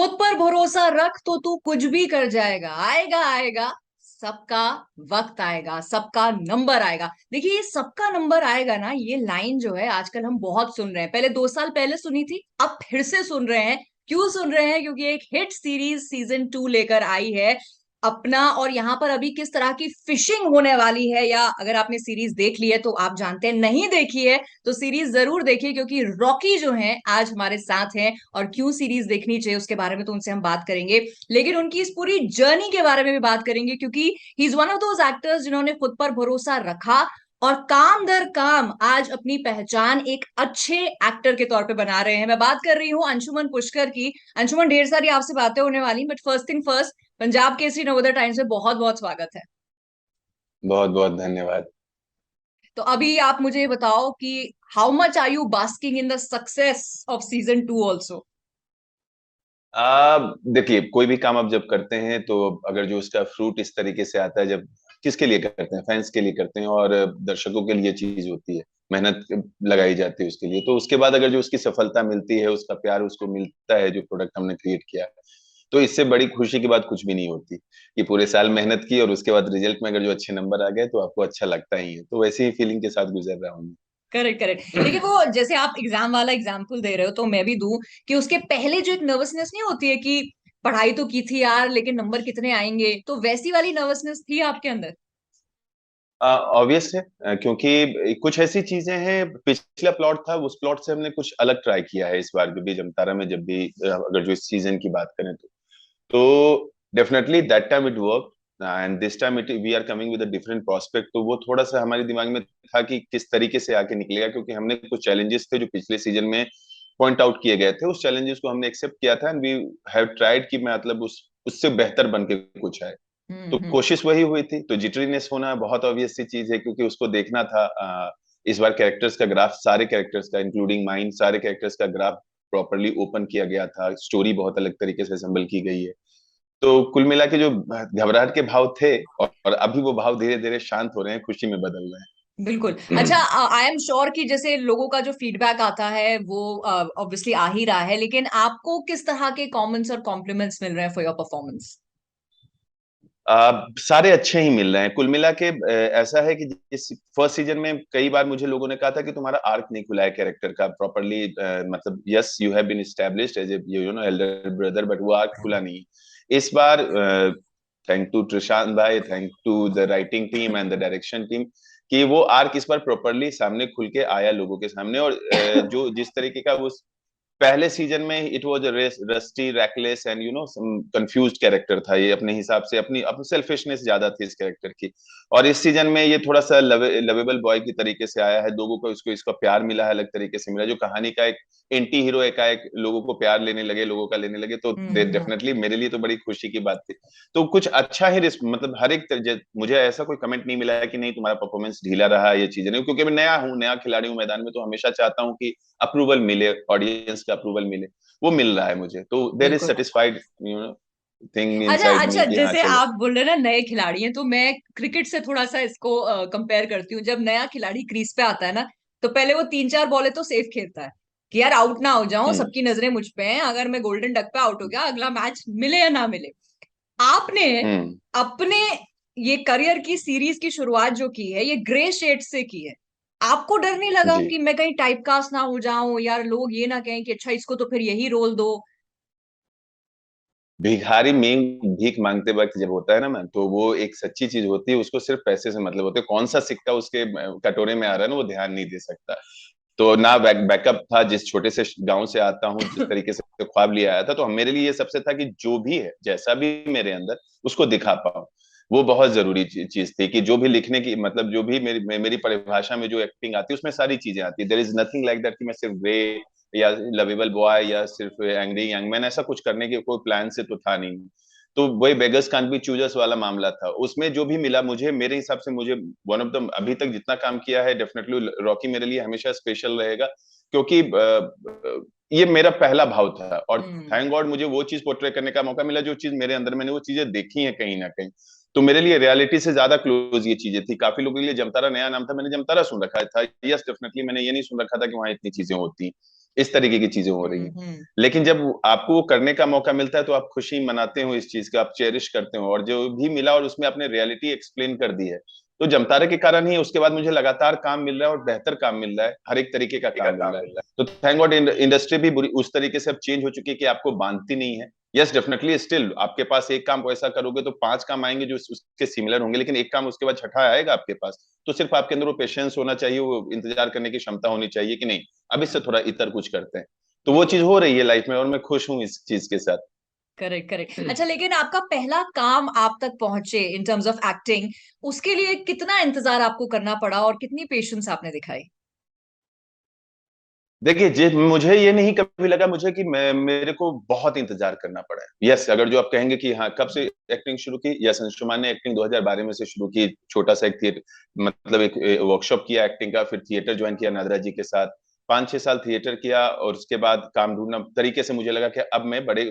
खुद पर भरोसा रख तो तू कुछ भी कर जाएगा। आएगा आएगा, सबका वक्त आएगा, सबका नंबर आएगा। देखिए, ये सबका नंबर आएगा ना, ये लाइन जो है आजकल हम बहुत सुन रहे हैं। पहले 2 साल पहले सुनी थी, अब फिर से सुन रहे हैं। क्यों सुन रहे हैं? क्योंकि एक हिट सीरीज सीजन 2 लेकर आई है अपना। और यहाँ पर अभी किस तरह की फिशिंग होने वाली है, या अगर आपने सीरीज देख ली है तो आप जानते हैं, नहीं देखी है तो सीरीज जरूर देखिए, क्योंकि रॉकी जो है आज हमारे साथ हैं। और क्यों सीरीज देखनी चाहिए उसके बारे में तो उनसे हम बात करेंगे, लेकिन उनकी इस पूरी जर्नी के बारे में भी बात करेंगे, क्योंकि he is one of those actors जिन्होंने खुद पर भरोसा रखा और काम दर काम आज अपनी पहचान एक अच्छे एक्टर के तौर पे बना रहे हैं। मैं बात कर रही हूँ अंशुमन पुष्कर की। अंशुमन, ढेर सारी आपसे बातें होने वाली, but first thing first, Punjab Kesari Navodaya times में बहुत बहुत स्वागत है। बहुत बहुत धन्यवाद। तो अभी आप मुझे ये बताओ कि how much are you basking in the success of season 2 also? देखिए, कोई भी काम आप जब करते हैं तो अगर जो उसका फ्रूट इस तरीके से आता है, जब किसके लिए करते हैं, फैंस के लिए करते हैं और दर्शकों के लिए चीज होती है, मेहनत लगाई जाती है उसके लिए, तो उसके बाद अगर जो उसकी सफलता मिलती है, उसका प्यार उसको मिलता है, जो प्रोडक्ट हमने क्रिएट किया है, तो इससे बड़ी खुशी की बात कुछ भी नहीं होती। कि पूरे साल मेहनत की और उसके बाद रिजल्ट में अगर जो अच्छे नंबर आ गए तो आपको अच्छा लगता ही है। तो वैसी ही फीलिंग के साथ गुजर रहा हूँ करेक्ट करेक्ट। मैं। लेकिन वो जैसे आप एग्जाम वाला एग्जाम्पल दे रहे हो, तो मैं भी दूं कि उसके पहले जो एक नर्वसनेस नहीं होती है कि पढ़ाई तो की थी यार, लेकिन नंबर कितने आएंगे, तो वैसी वाली नर्वसनेस थी आपके अंदर? ऑब्वियस है, क्योंकि कुछ ऐसी चीजें हैं, पिछला प्लॉट था, उस प्लॉट से हमने कुछ अलग ट्राई किया है इस बार भी जमतारा में, जब भी अगर जो इस सीजन की बात करें तो definitely that time it work and this time it we are coming with a different prospect. तो वो थोड़ा सा हमारे दिमाग में था कि किस तरीके से आके निकलेगा, क्योंकि हमने कुछ चैलेंजेस थे जो पिछले सीजन में पॉइंट आउट किए गए थे, उस चैलेंजेस को हमने एक्सेप्ट किया था एंड वी हैव ट्राइड कि मैं मतलब उस उससे बेहतर बन के कुछ आए। तो हम्म। कोशिश वही हुई थी। तो जिटरीनेस होना बहुत ऑब्वियस सी चीज है, क्योंकि उसको देखना था। इस बार कैरेक्टर्स का ग्राफ, सारे कैरेक्टर्स का इंक्लूडिंग माइन, सारे कैरेक्टर्स का ग्राफ प्रॉपरली ओपन किया गया था, स्टोरी बहुत अलग तरीके से असेंबल की गई है। तो कुल मिला के जो घबराहट के भाव थे, और अभी वो भाव धीरे धीरे शांत हो रहे हैं, खुशी में बदल रहे बिल्कुल। अच्छा, हैं। आई एम श्योर कि जैसे लोगों का जो फीडबैक आता है वो ऑब्वियसली आ ही रहा है, लेकिन आपको किस तरह के कमेंट्स और कॉम्प्लीमेंट्स मिल रहे हैं फॉर योर परफॉर्मेंस? सारे अच्छे ही मिल रहे हैं कुल मिला के। ऐसा है कि इस फर्स्ट सीजन में कई बार मुझे लोगों ने कहा था कि तुम्हारा आर्क नहीं खुला है कैरेक्टर का प्रॉपरली, मतलब yes you have been established as a you know elder brother, but वो आर्क खुला नहीं। इस बार थैंक टू ट्रिशांत भाई, thank to the writing team and the direction team, कि वो आर्क इस बार प्रॉपरली सामने खुल के आया लोगों के सामने। और जो जिस तरीके का वो पहले सीजन में it was a rusty reckless and you know confused character था, ये अपने हिसाब से अपनी अपनी सेल्फिशनेस ज्यादा थी इस कैरेक्टर की। और इस सीजन में ये थोड़ा सा लवेबल बॉय की तरीके से आया है, लोगों को इसको इसका प्यार मिला है, अलग तरीके से मिला, जो कहानी का एक एंटी हीरो एकाएक लोगों को प्यार लेने लगे, लोगों का लेने लगे, तो हम्म। डेफिनेटली मेरे लिए तो बड़ी खुशी की बात थी। तो कुछ अच्छा ही मतलब हर एक मुझे ऐसा कोई कमेंट नहीं मिला है कि नहीं तुम्हारा परफॉर्मेंस ढीला रहा, ये चीजें नहीं, क्योंकि मैं नया हूँ, नया खिलाड़ी हूँ मैदान में, तो हमेशा चाहता हूँ कि अप्रूवल मिले, ऑडियंस का अप्रूवल मिले। वो मिल रहा है मुझे, तो देर इज बिल्कुल। सेटिस्फाइड यू नो थिंग अच्छा इनसाइड अच्छा, मी कि हाँ जैसे चलो। आप बोल रहे हैं ना नए खिलाड़ी हैं, तो मैं क्रिकेट से थोड़ा सा इसको कंपेयर करती हूँ। जब नया खिलाड़ी क्रीज पे आता है ना, तो पहले वो 3-4 बॉलें तो सेफ खेलता है कि यार आउट ना हो जाऊं, हम्म। सबकी नजरें मुझ पे हैं, अगर मैं गोल्डन डक पे आउट हो गया अगला मैच मिले या ना मिले। आपने हम्म। अपने ये करियर की सीरीज की शुरुआत जो की है, ये ग्रे शेड से की है। आपको डर नहीं लगा जी। कि मैं कहीं टाइपकास्ट ना हो जाऊं, यार लोग ये ना कहें कि अच्छा इसको तो फिर यही रोल दो? भिखारी में भीख मांगते वक्त जब होता है ना मैम, तो वो एक सच्ची चीज होती है, उसको सिर्फ पैसे से मतलब होता है, कौन सा सिक्का उसके कटोरे में आ रहा है ना, वो ध्यान नहीं दे सकता। तो ना बैकअप था, जिस छोटे से गांव से आता हूँ, जिस तरीके से ख्वाब लिया आया था, तो मेरे लिए ये सबसे था कि जो भी है, जैसा भी मेरे अंदर, उसको दिखा पाऊँ। वो बहुत जरूरी चीज थी कि जो भी लिखने की मतलब जो भी मेरी परिभाषा में जो एक्टिंग आती है, उसमें सारी चीजें आती है। There is nothing like that कि मैं सिर्फ ग्रे या लवेबल बॉय या सिर्फ एंग्री यंग मैन, ऐसा कुछ करने के कोई प्लान से तो था नहीं। तो वही बेगर्स कांट बी चूजर्स वाला मामला था, उसमें जो भी मिला मुझे, मेरे हिसाब से मुझे वन ऑफ द, अभी तक जितना काम किया है, डेफिनेटली रॉकी मेरे लिए हमेशा स्पेशल रहेगा, क्योंकि ये मेरा पहला भाव था। और हम्म। थैंक गॉड मुझे वो चीज पोर्ट्रे करने का मौका मिला जो चीज मेरे अंदर, मैंने वो चीजें देखी हैं कहीं ना कहीं। तो मेरे लिए रियलिटी से ज्यादा क्लोज ये चीजें थी। काफी लोगों के लिए जमतारा नया नाम था, मैंने जमतारा सुन रखा था, यस डेफिनेटली, मैंने ये नहीं सुन रखा था कि वहां इतनी चीजें होती। इस तरीके की चीजें हो रही हैं। हम्म। लेकिन जब आपको वो करने का मौका मिलता है तो आप खुशी मनाते हो, इस चीज का आप चेरिश करते हो, और जो भी मिला और उसमें आपने रियलिटी एक्सप्लेन कर दी है। तो जमतारा के कारण ही उसके बाद मुझे लगातार काम मिल रहा है, और बेहतर काम मिल रहा है, हर एक तरीके का काम मिल रहा है। तो थैंक गॉड इंडस्ट्री भी बुरी उस तरीके से अब चेंज हो चुकी है कि आपको बांधती नहीं है। यस डेफिनेटली, स्टिल आपके पास एक काम ऐसा करोगे तो पांच काम आएंगे जो उसके सिमिलर होंगे, लेकिन एक काम उसके बाद छठा आएगा आपके पास। तो सिर्फ आपके अंदर वो पेशेंस होना चाहिए, वो इंतजार करने की क्षमता होनी चाहिए कि नहीं, अब इससे थोड़ा इतर कुछ करते हैं। तो वो चीज हो रही है लाइफ में, और मैं खुश हूँ इस चीज के साथ। Correct correct. अच्छा, लेकिन आपका पहला काम आप तक पहुंचे इन टर्म्स ऑफ एक्टिंग, उसके लिए कितना इंतजार आपको करना पड़ा और कितनी पेशेंस आपने दिखाई? देखिए जी, मुझे ये नहीं कभी लगा मुझे कि मेरे को बहुत इंतजार करना पड़ा है। यस, अगर जो आप कहेंगे कि हाँ कब से एक्टिंग शुरू की, यस अंशुमान ने एक्टिंग 2012 में से शुरू की। छोटा सा एक थिएटर, मतलब एक वर्कशॉप किया एक्टिंग का, फिर थिएटर ज्वाइन किया नादरा जी के साथ। 5-6 साल थिएटर किया, और उसके बाद काम ढूंढना तरीके से मुझे लगा कि अब मैं बड़े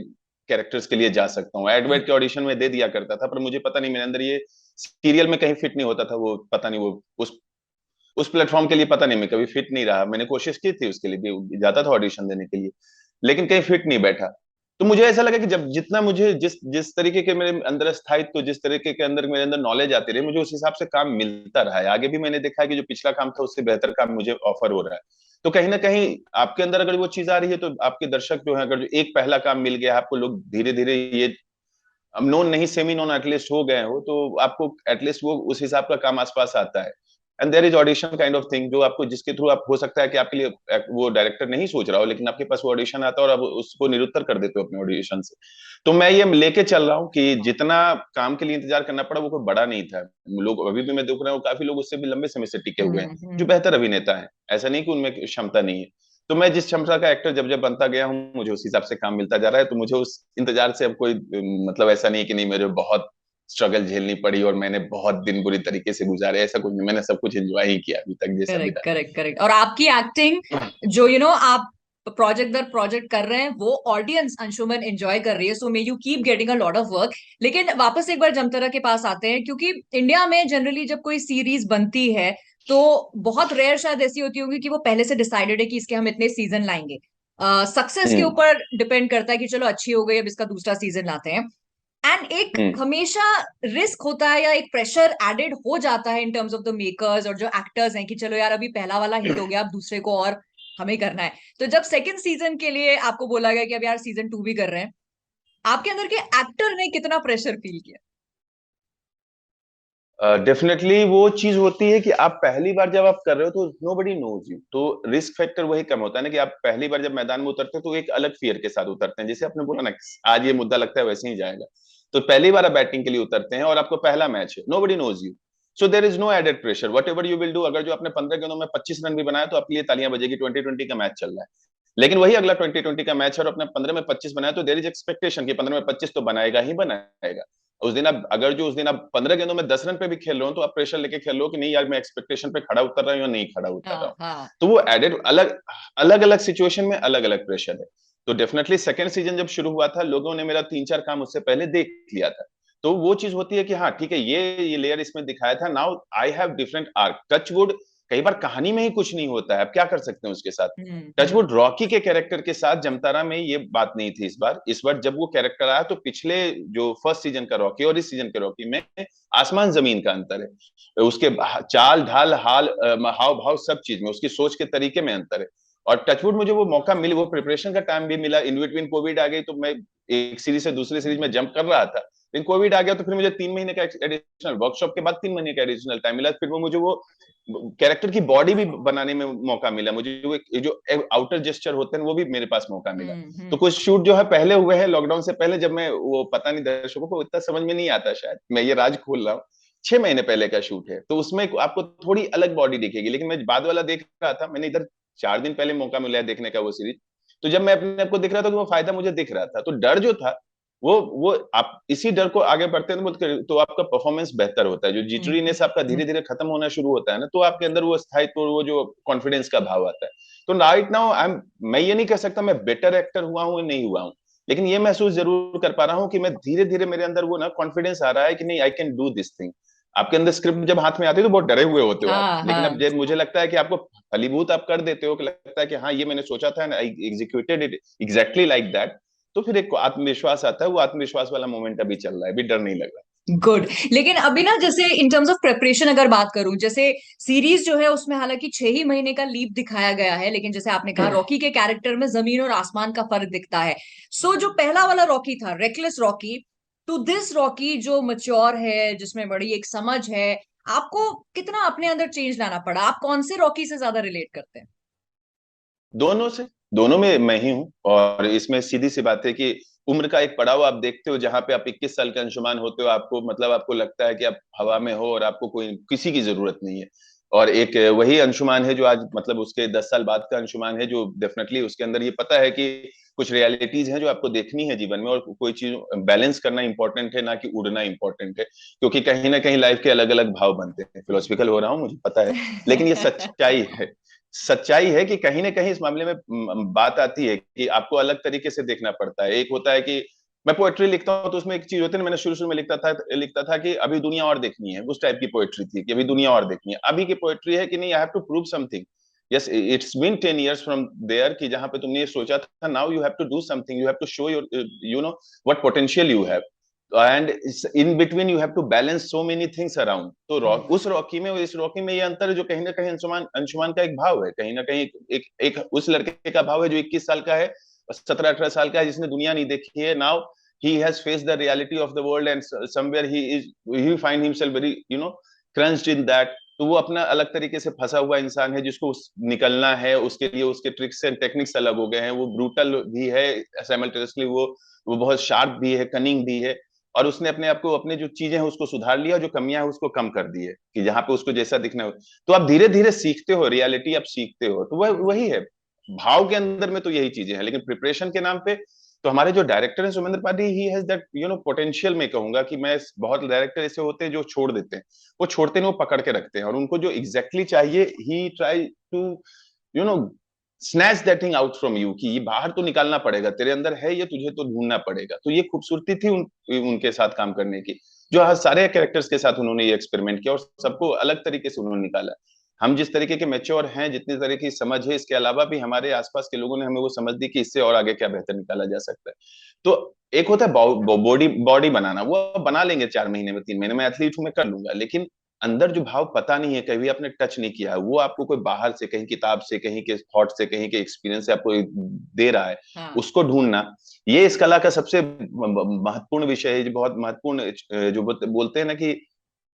कैरेक्टर्स के लिए जा सकता हूँ। एडवर्ड के ऑडिशन में दे दिया करता था, पर मुझे पता नहीं मेरे अंदर ये सीरियल में कहीं फिट नहीं होता था। वो पता नहीं, वो उस प्लेटफॉर्म के लिए पता नहीं मैं कभी फिट नहीं रहा। मैंने कोशिश की थी उसके लिए भी, जाता था ऑडिशन देने के लिए, लेकिन कहीं फिट नहीं बैठा। तो मुझे ऐसा लगा कि जब जितना मुझे जिस जिस तरीके के मेरे अंदर स्थायित्व, जिस तरीके के अंदर मेरे अंदर नॉलेज आती रही, मुझे उस हिसाब से काम मिलता रहा है। आगे भी मैंने देखा है कि जो पिछला काम था उससे बेहतर काम मुझे ऑफर हो रहा है। तो कहीं ना कहीं आपके अंदर अगर वो चीज आ रही है, तो आपके दर्शक जो है, अगर जो एक पहला काम मिल गया आपको, लोग धीरे धीरे ये अब नोन नहीं सेमी नोन एटलीस्ट हो गए हो, तो आपको एटलीस्ट वो उस हिसाब का काम आसपास आता है। And there is audition kind of thing, जो आपको जिसके थ्रू आप हो सकता है कि आपके लिए वो डायरेक्टर नहीं सोच रहा हो, लेकिन आपके पास वो ऑडिशन आता है और आप उसको निरुत्तर कर देते हो अपने ऑडिशन से। तो मैं ये लेके चल रहा हूँ कि जितना काम के लिए इंतजार करना पड़ा वो कोई बड़ा नहीं था। लोग अभी भी मैं देख रहा हूँ, काफी लोग उससे भी लंबे समय से टिके हुए हैं, जो हम्म। बेहतर अभिनेता है। ऐसा नहीं कि उनमें क्षमता नहीं है। तो मैं जिस क्षमता का एक्टर जब जब बनता गया हूँ, मुझे उस हिसाब से काम मिलता जा रहा है। तो मुझे उस इंतजार से अब कोई मतलब ऐसा नहीं कि नहीं मेरे बहुत स्ट्रगल झेलनी पड़ी और मैंने बहुत दिन बुरी तरीके से गुजारे, ऐसा कुछ नहीं। मैंने सब कुछ एंजॉय ही किया अभी तक जैसा भी करेक्ट करेक्ट करेक्ट। और आपकी एक्टिंग जो आप प्रोजेक्ट दर प्रोजेक्ट कर रहे हैं, वो ऑडियंस अंशुमन एंजॉय कर रही है, so may you keep getting a lot of work. लेकिन वापस एक बार जमतारा के पास आते हैं, क्योंकि इंडिया में जनरली जब कोई सीरीज बनती है तो बहुत रेयर शायद ऐसी होती होगी कि वो पहले से डिसाइडेड है कि इसके हम इतने सीजन लाएंगे। सक्सेस के हम्म। ऊपर डिपेंड करता है कि चलो अच्छी हो गई, अब इसका दूसरा सीजन लाते हैं। एंड एक हम्म। हमेशा रिस्क होता है या एक प्रेशर एडेड हो जाता है in terms of the makers और जो एक्टर्स हैं कि चलो यार अभी पहला वाला हिट हो गया, अब दूसरे को और हमें करना है। तो जब सेकंड सीजन के लिए आपको बोला गया कि अब यार सीजन 2 भी कर रहे हैं, आपके अंदर के एक्टर ने कितना प्रेशर फील किया? डेफिनेटली वो चीज होती है कि आप पहली बार जब आप कर रहे हो तो नो बडी नोज यू, तो रिस्क फैक्टर वही कम होता है ना, कि आप पहली बार जब मैदान में उतरते हो तो एक अलग फियर के साथ उतरते हैं। जैसे आपने बोला ना कि आज ये मुद्दा लगता है वैसे ही जाएगा। तो पहली बार आप बैटिंग के लिए उतरते हैं और आपको पहला मैच है, nobody knows you, so there is no added pressure, whatever you will do. अगर जो आपने 15 गेंदों में 25 रन भी बनाया तो आपके लिए तालियां बजेगी, 20-20 का मैच चल रहा है। लेकिन वही अगला 20-20 का मैच है और अपने 15 में 25 बनाया, तो देर इज एक्सपेक्टेशन कि 15 में 25 तो बनाएगा ही बनाएगा। उस दिन आप अगर जो उस दिन आप 15 गेंदों में 10 रन पे भी खेल रहे हो, तो आप प्रेशर लेके खेल रहे हो कि नहीं यार मैं एक्सपेक्टेशन पे खड़ा उतर रहा हूँ या नहीं खड़ा उतर रहा हाँ हूँ। हाँ। तो वो एडेड अलग अलग अलग सिचुएशन में अलग अलग प्रेशर है। तो डेफिनेटली सेकंड सीजन जब शुरू हुआ था, लोगों ने मेरा 3-4 काम उससे पहले देख लिया था। तो वो चीज होती है कि हाँ ठीक है, ये लेयर इसमें दिखाया था, now I have different arc, touchwood. कई बार कहानी में ही कुछ नहीं होता है, आप क्या कर सकते हैं उसके साथ। हम्म। टचवुड रॉकी के कैरेक्टर के साथ जमतारा में ये बात नहीं थी। इस बार जब वो कैरेक्टर आया तो पिछले जो फर्स्ट सीजन का रॉकी और इस सीजन के रॉकी में आसमान जमीन का अंतर है। उसके चाल ढाल हाव भाव सब चीज में, उसकी सोच के तरीके में अंतर है। और टचवुड मुझे वो मौका मिला, वो प्रिपरेशन का टाइम भी मिला। इन बिटवीन कोविड आ गई, तो मैं एक सीरीज से दूसरी सीरीज में जंप कर रहा था, लेकिन कोविड आ गया तो फिर मुझे 3 महीने का एडिशनल वर्कशॉप के बाद 3 महीने का एडिशनल टाइम मिला। फिर वो मुझे वो कैरेक्टर की बॉडी भी बनाने में मौका मिला, मुझे वो जो आउटर जेस्चर होते हैं वो भी मेरे पास मौका मिला। तो हम्म। कुछ शूट जो है पहले हुए हैं लॉकडाउन से पहले, जब मैं वो पता नहीं दर्शकों को इतना समझ में नहीं आता, शायद मैं ये राज खोल रहा हूँ। 6 महीने पहले का शूट है, तो उसमें आपको थोड़ी अलग बॉडी दिखेगी। लेकिन मैं बाद वाला देख रहा था, मैंने इधर 4 दिन पहले मौका मिला है देखने का वो सीरीज। तो जब मैं अपने आप को दिख रहा था तो वो फायदा मुझे दिख रहा था। तो डर जो था, वो आप इसी डर को आगे बढ़ते हैं तो आपका परफॉर्मेंस बेहतर होता है। जो जिटरीनेस आपका धीरे धीरे खत्म होना शुरू होता है ना, तो आपके अंदर वो स्थायित्व, वो जो कॉन्फिडेंस का भाव आता है। तो राइट नाउ मैं ये नहीं कह सकता मैं बेटर एक्टर हुआ हूँ नहीं हुआ हूँ, लेकिन ये महसूस जरूर कर पा रहा हूँ कि मैं धीरे धीरे मेरे अंदर वो ना कॉन्फिडेंस आ रहा है कि नहीं, I can do this thing. आपके अंदर स्क्रिप्ट जब हाथ में आती है तो बहुत डरे हुए होते हो आप, हाँ लेकिन अब हाँ। जब मुझे लगता है कि आपको फलीभूत आप कर देते हो, कि लगता है कि हाँ ये मैंने सोचा था, I executed it exactly like that, तो फिर एक आत्मविश्वास आता है। वो आत्मविश्वास वाला मोमेंट अभी चल रहा है, अभी डर नहीं लग रहा। गुड। लेकिन अभी ना, जैसे इन टर्म्स ऑफ प्रिपरेशन अगर बात करूं, जैसे सीरीज जो है उसमें हालांकि 6 ही महीने का लीप दिखाया गया है, लेकिन जैसे आपने कहा रॉकी के कैरेक्टर में जमीन और आसमान का फर्क दिखता है। सो जो पहला वाला रॉकी था, reckless Rocky, to this Rocky जो मच्योर है, जिसमें बड़ी एक समझ है, आपको कितना अपने अंदर चेंज लाना पड़ा? आप कौन से रॉकी से ज्यादा रिलेट करते हैं? दोनों से, दोनों में मैं ही हूँ। और इसमें सीधी सी बात है कि उम्र का एक पड़ाव आप देखते हो जहां पे आप 21 साल के अंशुमान होते हो, आपको मतलब आपको लगता है कि आप हवा में हो और आपको कोई किसी की जरूरत नहीं है। और एक वही अंशुमान है जो आज मतलब उसके 10 साल बाद का अंशुमान है, जो डेफिनेटली उसके अंदर ये पता है कि कुछ रियलिटीज हैं जो आपको देखनी है जीवन में, और कोई चीज बैलेंस करना इंपॉर्टेंट है, ना कि उड़ना इंपॉर्टेंट है। क्योंकि कहीं ना कहीं लाइफ के अलग अलग भाव बनते हैं। फिलोसफिकल हो रहा हूँ मुझे पता है, लेकिन ये सच्चाई है। सच्चाई है कि कहीं ना कहीं इस मामले में बात आती है कि आपको अलग तरीके से देखना पड़ता है। एक होता है कि मैं पोएट्री लिखता हूँ तो उसमें एक चीज होती है ना, मैंने शुरू शुरू में लिखता था कि अभी दुनिया और देखनी है, उस टाइप की पोएट्री थी कि अभी दुनिया और देखनी है। अभी की पोएट्री है कि नहीं, I have to prove something. Yes, it's been 10 years from there, कि जहां पे तुमने ये सोचा था, now you have to do something, you have to show your you know what potential you have, and in between you have to balance so many things around. तो उस Rocky में और इस रॉकी में ये अंतर है, जो कहीं ना कहीं अंशुमान अंशुमान का एक भाव है, कहीं ना कहीं एक उस लड़के का भाव है जो 21 साल का है, 17-18 साल का है, जिसने दुनिया नहीं देखी है। Now he has faced the reality of the world, and somewhere he find himself very crunched in that। तो वो अपना अलग तरीके से फंसा हुआ इंसान है, जिसको निकलना है। उसके लिए उसके ट्रिक्स एंड टेक्निक्स अलग हो गए हैं। वो ब्रूटल भी है साइमल्टेनियसली, वो बहुत शार्प भी है, कनिंग भी है। और उसने अपने आप को, अपने जो चीजें हैं उसको सुधार लिया, जो कमियां हैं उसको कम कर दी है, कि जहां पे उसको जैसा दिखना हो। तो आप धीरे धीरे सीखते हो, रियलिटी आप सीखते हो। तो वह वही है भाव के अंदर में, तो यही चीजें हैं। लेकिन प्रिपरेशन के नाम पे तो हमारे जो डायरेक्टर हैं सुमेंद्र पाठी, ही हैज दैट पोटेंशियल। मैं कहूंगा कि मैं, बहुत डायरेक्टर ऐसे होते हैं जो छोड़ देते हैं, वो छोड़ते नहीं, वो पकड़ के रखते हैं, और उनको जो एग्जैक्टली चाहिए ही try to you know snatch that thing out from you, कि ये बाहर तो निकालना पड़ेगा, तेरे अंदर है ये, तुझे तो ढूंढना पड़ेगा। तो ये खूबसूरती थी उनके साथ काम करने की, जो हर सारे कैरेक्टर्स के साथ उन्होंने ये एक्सपेरिमेंट किया और सबको अलग तरीके से उन्होंने निकाला। हम जिस तरीके के मेच्योर हैं, जितनी तरह की समझ है, इसके अलावा भी हमारे आसपास के लोगों ने हमें वो समझ दी कि इससे और आगे क्या बेहतर निकाला जा सकता है। तो एक होता है बॉडी बॉडी बनाना, वो बना लेंगे 4 महीने में, 3 महीने में, एथलीट हूं मैं, कर लूंगा। लेकिन अंदर जो भाव पता नहीं है, कभी आपने टच नहीं किया है, वो आपको कोई बाहर से, कहीं किताब से, कहीं के थॉट से, कहीं के एक्सपीरियंस से आपको दे रहा है, हाँ उसको ढूंढना, ये इस कला का सबसे महत्वपूर्ण विषय है। जो बहुत महत्वपूर्ण, जो बोलते हैं ना कि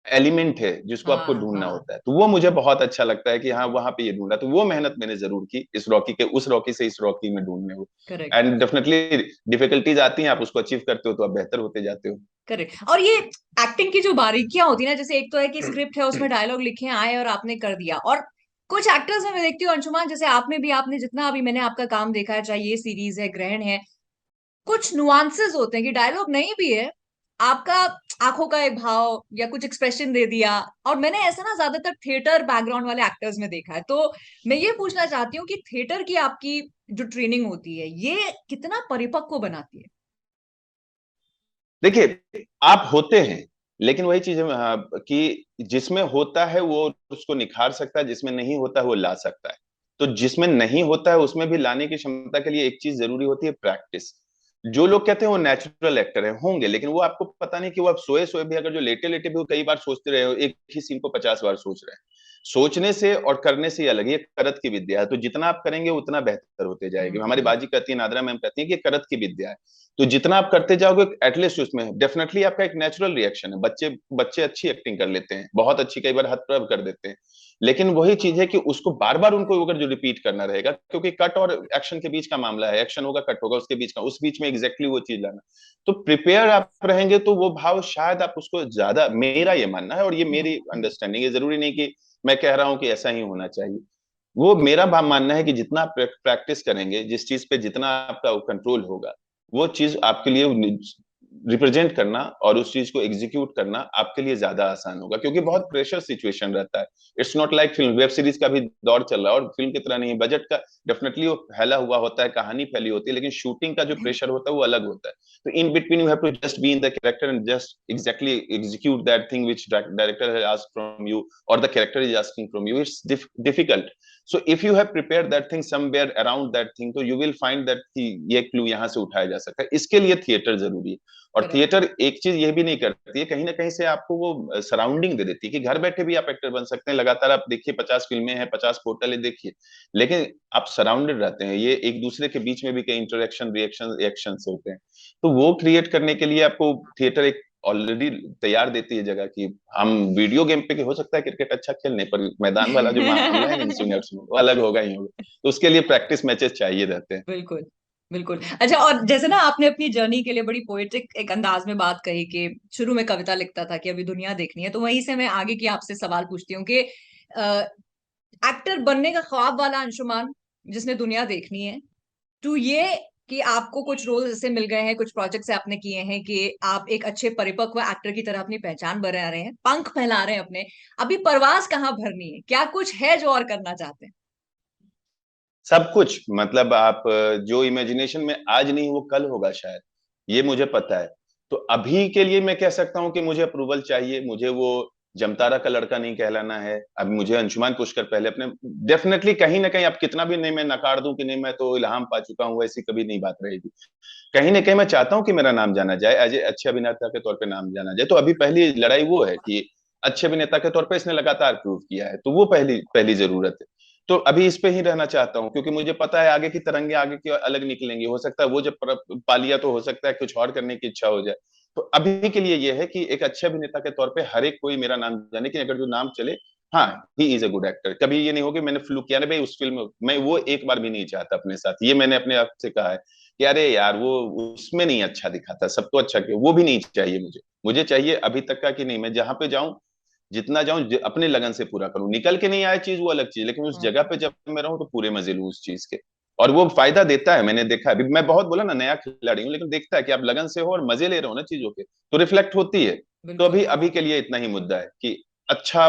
एलिमेंट है, जिसको आपको हाँ ढूंढना हाँ। होता है। तो वो मुझे बहुत अच्छा लगता है कि हाँ वहां पे ये ढूंढा। तो वो मेहनत मैंने जरूर की, इस रॉकी के उस रॉकी से इस रॉकी में ढूंढने को। करेक्ट एंड डेफिनेटली डिफिकल्टीज आती हैं, आप उसको अचीव करते हो तो आप बेहतर होते जाते हो। करेक्ट। और ये एक्टिंग की जो बारीकियां होती है ना, जैसे एक तो है कि स्क्रिप्ट है, उसमें डायलॉग लिखे आए और आपने कर दिया, और कुछ एक्टर्स में मैं देखती हूँ अंशुमान, जैसे आप में भी, आपने जितना अभी मैंने आपका काम देखा है, चाहे ये सीरीज है, ग्रहण है, कुछ नुआंसेस होते हैं कि डायलॉग नहीं भी है, आपका आंखों का एक भाव या कुछ एक्सप्रेशन दे दिया। और मैंने ऐसा ना ज्यादातर थिएटर बैकग्राउंड वाले एक्टर्स में देखा है। तो मैं ये पूछना चाहती हूँ कि थिएटर की आपकी जो ट्रेनिंग होती है, ये कितना परिपक्व बनाती है? देखिए, आप होते हैं, लेकिन वही चीज है, हाँ, कि जिसमें होता है वो उसको निखार सकता है, जिसमें नहीं होता है वो ला सकता है। तो जिसमें नहीं होता है उसमें भी लाने की क्षमता के लिए एक चीज जरूरी होती है, प्रैक्टिस। जो लोग कहते हैं वो नेचुरल एक्टर है, होंगे, लेकिन वो आपको पता नहीं कि वो आप सोए सोए भी, अगर जो लेटे लेटे भी वो कई बार सोचते रहे हो, एक ही सीन को 50 बार सोच रहे हैं। सोचने से और करने से अलग, ये करत की विद्या है। तो जितना आप करेंगे उतना बेहतर होते जाएगी। हमारी हम्म। बाजी कहती है, नादरा मैम कहती है कि करत की विद्या है। तो जितना आप करते जाओगे, एटलीस्ट उसमें डेफिनेटली आपका एक नेचुरल रिएक्शन है। बच्चे बच्चे अच्छी एक्टिंग कर लेते हैं, बहुत अच्छी, कई बार हद कर देते हैं। लेकिन वही चीज है कि उसको बार बार उनको अगर जो रिपीट करना रहेगा, क्योंकि कट और एक्शन के बीच का मामला है, एक्शन होगा, कट होगा, उसके बीच का, उस बीच में एग्जैक्टली वो चीज लाना। तो प्रिपेयर आप रहेंगे तो वो भाव शायद आप उसको ज्यादा, मेरा ये मानना है और ये मेरी हम्म। अंडरस्टैंडिंग है, जरूरी नहीं कि मैं कह रहा हूं कि ऐसा ही होना चाहिए। वो मेरा मानना है कि जितना आप प्रैक्टिस करेंगे, जिस चीज पे जितना आपका कंट्रोल होगा, वो चीज आपके लिए रिप्रेजेंट करना और उस चीज को एग्जीक्यूट करना आपके लिए ज्यादा आसान होगा, क्योंकि बहुत प्रेशर सिचुएशन रहता है। It's not like film, web series का भी दौर चल रहा है और फिल्म की तरह नहीं, बजट का डेफिनेटली वो फैला हुआ होता है, कहानी फैली होती है, लेकिन शूटिंग का जो प्रेशर होता है वो अलग होता है। तो in between you have to just be in the character and just exactly execute that thing which director has asked from you और the character is asking from you. It's difficult. So if you have prepare that thing somewhere around that thing, तो you will find that ये clue यहाँ से उठाया जा सकता है। इसके लिए थिएटर जरूरी है। और करेक्ट। थिएटर एक चीज ये भी नहीं करती है, कहीं ना कहीं से आपको वो सराउंडिंग दे देती है कि घर बैठे भी आप एक्टर बन सकते हैं, लगातार आप देखिए 50 फिल्में हैं, 50 पोर्टल है, देखिए, लेकिन आप सराउंडेड रहते हैं, ये एक दूसरे के बीच में भी कई इंटरेक्शन, रिएक्शन, रिएक्शन होते हैं। तो वो क्रिएट करने के लिए आपको थिएटर एक ऑलरेडी तैयार देती है जगह की। हम वीडियो गेम पे हो सकता है क्रिकेट अच्छा खेलने, पर मैदान वाला जो मामला है ना स्विंगर्स में, वो अलग होगा ही होगा। तो उसके लिए प्रैक्टिस मैचेस चाहिए रहते हैं। बिल्कुल। बिल्कुल। अच्छा, और जैसे ना आपने अपनी जर्नी के लिए बड़ी पोएटिक एक अंदाज में बात कही कि शुरू में कविता लिखता था कि अभी दुनिया देखनी है, तो वहीं से मैं आगे की आपसे सवाल पूछती हूँ कि एक्टर बनने का ख्वाब वाला अंशुमान जिसने दुनिया देखनी है, टू ये कि आपको कुछ रोल ऐसे मिल गए हैं, कुछ प्रोजेक्ट्स आपने किए हैं कि आप एक अच्छे परिपक्व एक्टर की तरह अपनी पहचान बना रहे हैं, पंख फैला रहे हैं अपने, अभी परवाज कहाँ भरनी है, क्या कुछ है जो और करना चाहते हैं? सब कुछ, मतलब आप जो इमेजिनेशन में आज नहीं वो कल होगा शायद, ये मुझे पता है। तो अभी के लिए मैं कह सकता हूँ कि मुझे अप्रूवल चाहिए, मुझे वो जमतारा का लड़का नहीं कहलाना है। अब मुझे अंशुमान पुष्कर पहले अपने, डेफिनेटली कहीं ना कहीं, अब कितना भी नहीं मैं नकार दूं कि नहीं मैं तो इल्हाम पा चुका हूँ, ऐसी कभी नहीं बात रहेगी। कहीं ना कहीं मैं चाहता हूँ कि मेरा नाम जाना जाए, एज ए अच्छे अभिनेता के तौर पे नाम जाना जाए। तो अभी पहली लड़ाई वो है कि अच्छे अभिनेता के तौर पे इसने लगातार प्रूव किया है, तो वो पहली पहली जरूरत है। तो अभी इस पे ही रहना चाहता हूँ, क्योंकि मुझे पता है आगे की तरंगे आगे की अलग निकलेंगी, हो सकता है वो जब पा लिया तो हो सकता है कुछ और करने की इच्छा हो जाए। तो अभी के लिए ये है कि एक अच्छे अभिनेता के तौर पे हर एक कोई मेरा नाम जाने की, अगर जो नाम चले, हाँ, he is a good actor. कभी ये नहीं होगा मैंने फ्लू किया ना भाई उस फिल्म में, मैं वो एक बार भी नहीं चाहता अपने साथ। ये मैंने अपने आप से कहा है कि अरे यार वो उसमें नहीं अच्छा दिखा था, सब तो अच्छा किया, वो भी नहीं चाहिए मुझे। मुझे चाहिए अभी तक का कि नहीं, मैं जहां पे जाऊं, जितना जाऊं, अपने लगन से पूरा करूं। निकल के नहीं आए चीज वो अलग चीज, लेकिन उस जगह पे जब मैं रहूं तो पूरे मजे लूं उस चीज के। और वो फायदा देता है, मैंने देखा है। अभी मैं बहुत बोला ना नया खिलाड़ी हूँ, लेकिन देखता है कि आप लगन से हो और मजे ले रहे हो ना चीजों के, तो रिफ्लेक्ट होती है। तो बिल्कुल। अभी अभी के लिए इतना ही मुद्दा है कि अच्छा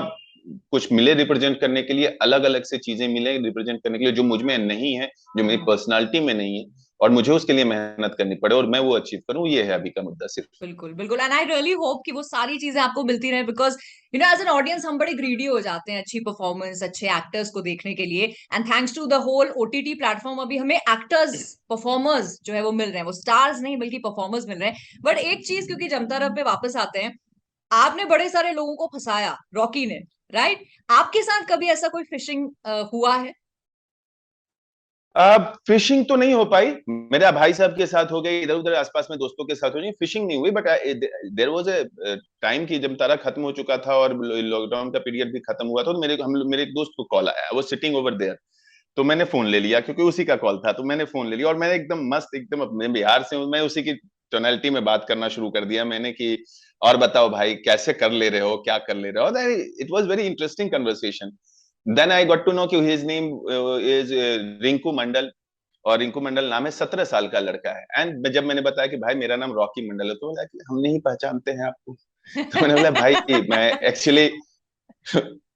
कुछ मिले रिप्रेजेंट करने के लिए, अलग अलग से चीजें मिले रिप्रेजेंट करने के लिए जो मुझ में नहीं है, जो मेरी पर्सनालिटी में नहीं है, और मुझे उसके लिए मेहनत करनी पड़े और मैं वो अचीव करूं। ये है अभी का मुद्दा सिर्फ। बिल्कुल बिल्कुल, एंड आई रियली होप कि वो सारी चीजें आपको मिलती रहे, because you know as an audience हम बड़े ग्रीडी हो जाते हैं अच्छी परफॉर्मेंस, अच्छे एक्टर्स को देखने के लिए। And thanks to the whole OTT platform अभी हमें एक्टर्स, परफॉर्मर्स जो है वो मिल रहे हैं, वो स्टार्स नहीं बल्कि परफॉर्मर्स मिल रहे हैं। बट एक चीज, क्योंकि जमता रब पे वापस आते हैं, आपने बड़े सारे लोगों को फंसाया, रॉकी ने, राइट? आपके साथ कभी ऐसा कोई फिशिंग हुआ है? अब फिशिंग तो नहीं हो पाई, मेरे भाई साहब के साथ हो गई, इधर उधर आसपास में दोस्तों के साथ हो गई, फिशिंग नहीं हुई। But there was a time की जब तारा खत्म हो चुका था और लॉकडाउन का पीरियड भी खत्म हुआ था, तो मेरे एक दोस्त को कॉल आया, वो सिटिंग ओवर देयर। तो मैंने फोन ले लिया क्योंकि उसी का कॉल था, तो मैंने फोन ले लिया और मैंने एकदम मस्त, एकदम अपने बिहार से हूं मैं, उसी की टोनैलिटी में बात करना शुरू कर दिया मैंने कि और बताओ भाई कैसे कर ले रहे हो, क्या कर ले रहे हो। It was very interesting conversation. Then I got to know कि his name is Rinku Mandal, और रिंकू मंडल नाम है, 17 साल का लड़का है। एंड जब मैंने बताया कि भाई मेरा नाम रॉकी मंडल है, तो बोला कि हम नहीं पहचानते हैं आपको। तो मैंने बोला भाई मैं एक्चुअली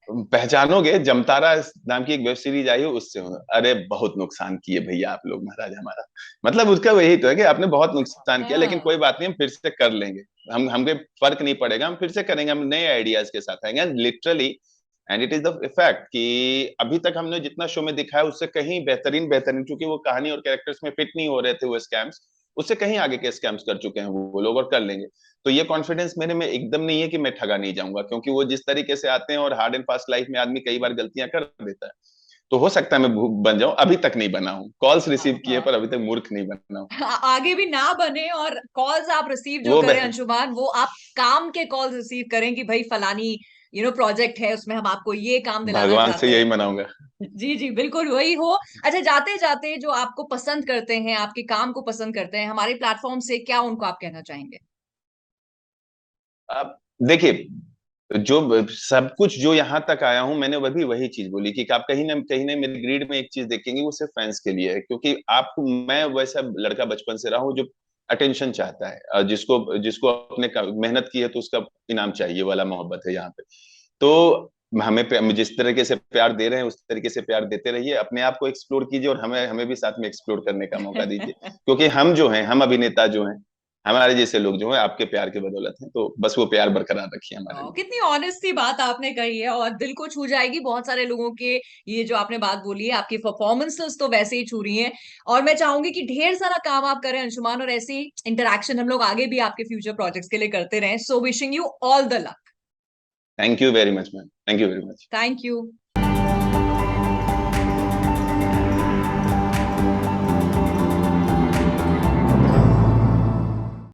पहचानोगे, जमतारा नाम की एक वेब सीरीज आई है उससे हूँ। अरे बहुत नुकसान किए भैया आप लोग महाराज हमारा, मतलब उसका वही तो है कि आपने बहुत नुकसान किया, लेकिन हाँ। कोई बात नहीं, हम फिर से कर लेंगे। हम हमें फर्क नहीं पड़ेगा, हम फिर से करेंगे, हम नए आइडियाज के साथ आएंगे literally. And it is the fact कि अभी तक हमने जितना शो में दिखाया उससे कहीं बेहतरीन बेहतरीन, क्योंकि वो कहानी और कैरेक्टर्स में फिट नहीं हो रहे थे वो स्कैम्स, उससे कहीं आगे के स्कैम्स कर चुके हैं वो लोग और कर लेंगे। तो ये कॉन्फिडेंस मेरे में एकदम नहीं है कि मैं ठगा नहीं जाऊंगा, क्योंकि वो जिस तरीके से आते हैं और हार्ड एंड फास्ट लाइफ में आदमी कई बार गलतियां कर देता है। तो हो सकता है मैं बन जाऊं, अभी तक नहीं बना हूं, कॉल्स रिसीव किए हाँ, पर अभी तक मूर्ख नहीं बना हूं। आगे भी ना बने, और कॉल्स आप रिसीव जो वो करें अंशुमान, वो आप काम के कॉल्स रिसीव करें कि भाई फलानी प्रोजेक्ट है, उसमें हम आपको ये काम दिलाना भगवान से चाहते यही हैं। मनाऊंगा। जी जी, बिल्कुल वही हो। अच्छा, जाते जाते जो आपको पसंद करते हैं, आपके काम को पसंद करते हैं, हमारे प्लेटफॉर्म से क्या उनको आप कहना चाहेंगे? अब देखिए, जो सब कुछ जो यहाँ तक आया हूं मैंने वही वही चीज बोली कि आप कहीं ना मेरी ग्रिड में एक चीज देखेंगे, वो सिर्फ फैंस के लिए है, क्योंकि आप, मैं वैसा लड़का बचपन से रहा हूँ जो अटेंशन चाहता है, जिसको जिसको अपने मेहनत की है तो उसका इनाम चाहिए वाला मोहब्बत है यहाँ पे। तो जिस तरीके से प्यार दे रहे हैं उस तरीके से प्यार देते रहिए, अपने आप को एक्सप्लोर कीजिए, और हमें हमें भी साथ में एक्सप्लोर करने का मौका दीजिए, क्योंकि हम जो हैं, हम अभिनेता जो हैं, हमारे जैसे लोग जो हैं आपके प्यार के बदौलत हैं, तो बस वो प्यार बरकरार रखिए हमारे लिए। कितनी ऑनेस्ट सी बात आपने कही है और दिल को छू जाएगी बहुत सारे लोगों के। ये जो आपने बात बोली है, आपकी परफॉर्मेंसेस तो वैसे ही छू रही हैं। और मैं चाहूंगी कि ढेर सारा काम आप करें अंशुमान, और ऐसी इंटरेक्शन हम लोग आगे भी आपके फ्यूचर प्रोजेक्ट्स के लिए करते रहें। So wishing you all the luck. Thank you very much ma'am, thank you very much. Thank you.